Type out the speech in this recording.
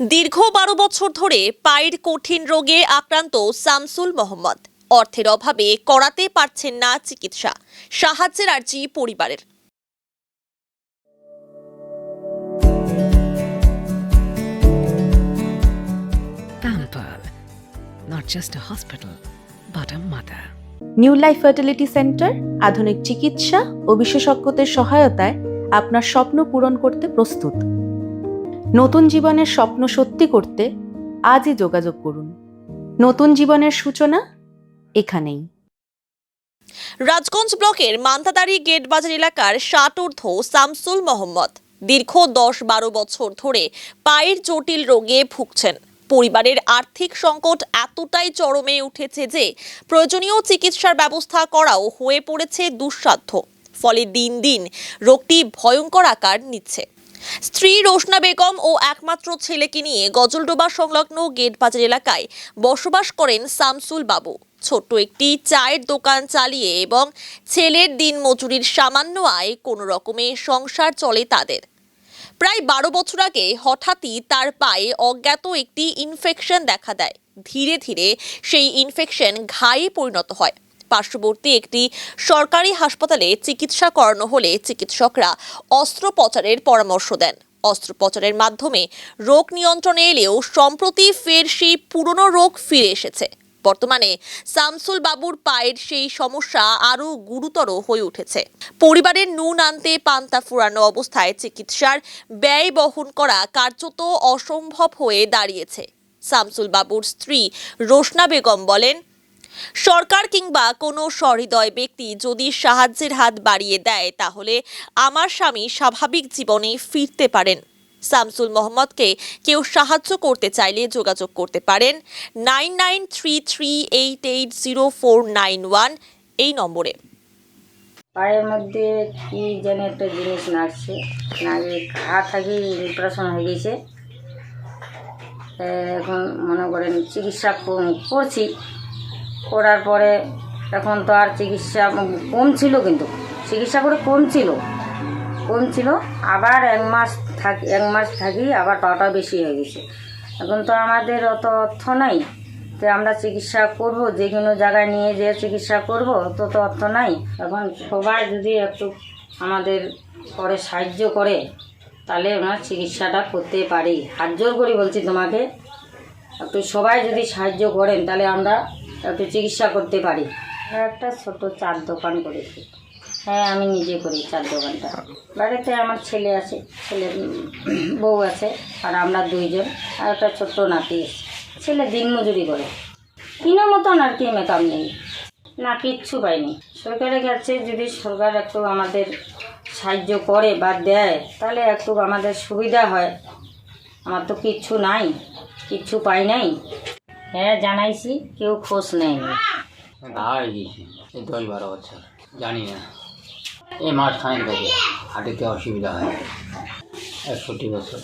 দীর্ঘ 12 বছর ধরে পায়ের কঠিন রোগে আক্রান্ত শামসুল মোহাম্মদ অর্থের অভাবে করাতে পারছেন না চিকিৎসা। সাহায্যের আর্জি পরিবারের। Pampered, not just a hospital, but a mother. New life fertility centre আধুনিক চিকিৎসা ও বিশেষজ্ঞদের সহায়তায় আপনার স্বপ্ন পূরণ করতে প্রস্তুত। নতুন জীবনের স্বপ্ন সত্যি করতে আজই যোগাযোগ করুন। নতুন জীবনের সূচনা এখানেই। রাজগঞ্জ ব্লকের মান্তাদারি গেট বাজার এলাকার 60 ঊর্ধ্ব শামসুল মোহাম্মদ দীর্ঘ 10-12 বছর ধরে পায়ের জটিল রোগে ভুগছেন। পরিবারের আর্থিক সংকট এতটাই চরমে উঠেছে যে প্রয়োজনীয় চিকিৎসার ব্যবস্থা করাও হয়ে পড়েছে দুঃসাধ্য। ফলে দিন দিন রোগটি ভয়ঙ্কর আকার নিচ্ছে। স্ত্রী রোশনা বেগম ও একমাত্র ছেলেকে নিয়ে গজলডোবা সংলগ্ন গেট বাজার এলাকায় বসবাস করেন শামসুল বাবু। ছোট্ট একটি চায়ের দোকান চালিয়ে এবং ছেলের দিন মজুরির সামান্য আয় কোনো রকমে সংসার চলে তাদের। প্রায় 12 বছর আগে হঠাৎই তার পায়ে অজ্ঞাত একটি ইনফেকশন দেখা দেয়। ধীরে ধীরে সেই ইনফেকশন ঘায়ে পরিণত হয়। পার্শ্ববর্তী একটি সরকারি হাসপাতালে চিকিৎসা করানো হলে চিকিৎসকরা অস্ত্রোপচারের পরামর্শ দেন। অস্ত্রোপচারের মাধ্যমে রোগ নিয়ন্ত্রণে এলেও সম্প্রতি ফের সেই পুরনো রোগ ফিরে এসেছে। বর্তমানে শামসুল বাবুর পায়ের সেই সমস্যা আরও গুরুতর হয়ে উঠেছে। পরিবারের নুন আনতে পান্তা ফুরানো অবস্থায় চিকিৎসার ব্যয় বহন করা কার্যত অসম্ভব হয়ে দাঁড়িয়েছে। শামসুল বাবুর স্ত্রী রোশনা বেগম বলেন, সরকার কিংবা কোনো সহৃদয় ব্যক্তি যদি সাহায্যের হাত বাড়িয়ে দেয় তাহলে আমার স্বামী স্বাভাবিক জীবনে ফিরতে পারেন। শামসুল মোহাম্মদকে কেউ সাহায্য করতে চাইলে যোগাযোগ করতে পারেন 9933880491 এই নম্বরে। পায়ের মধ্যে কি যেন একটা জিনিস নাড়ছে, নাড়িয়ে হাত থাকি অপারেশন হয়ে গেছে। এখন মনে করেন চিকিৎসা করছি, করার পরে এখন তো আর চিকিৎসা কম ছিল, কিন্তু চিকিৎসা করে কম ছিল আবার এক মাস থাকি আবার পাওয়াটা বেশি হয়ে গেছে। এখন তো আমাদের অত অর্থ নাই যে আমরা চিকিৎসা করব, যে কোনো জায়গায় নিয়ে যেয়ে চিকিৎসা করব, তো অর্থ নাই। এখন সবাই যদি একটু আমাদের পরে সাহায্য করে তাহলে আমরা চিকিৎসাটা করতে পারি। হাত জোর করি বলছি তোমাকে, একটু সবাই যদি সাহায্য করেন তাহলে আমরা একটু চিকিৎসা করতে পারি। একটা ছোট চার দোকান করেছি। হ্যাঁ, আমি নিজে করি চার দোকানটা। বাড়িতে আমার ছেলে আছে, ছেলের বউ আছে, আর আমরা দুইজন, আর একটা ছোট্ট নাতি আছে। ছেলে দিনমজুরি করে, কিনো মতন আর কি মেকআপ নেই, না কিচ্ছু পাইনি। সরকারের কাছে যদি সরকার একটু আমাদের সাহায্য করে বা দেয় তাহলে একটু আমাদের সুবিধা হয়। আমার তো কিচ্ছু নাই, কিচ্ছু পাই নাই। হ্যাঁ জানাইছি, কেউ খোঁজ নেয়নি। হারিয়ে গিয়েছি 10-12 বছর, জানি না। এই মাঝখানে থেকে হাঁটিতে অসুবিধা হয় 61 বছর।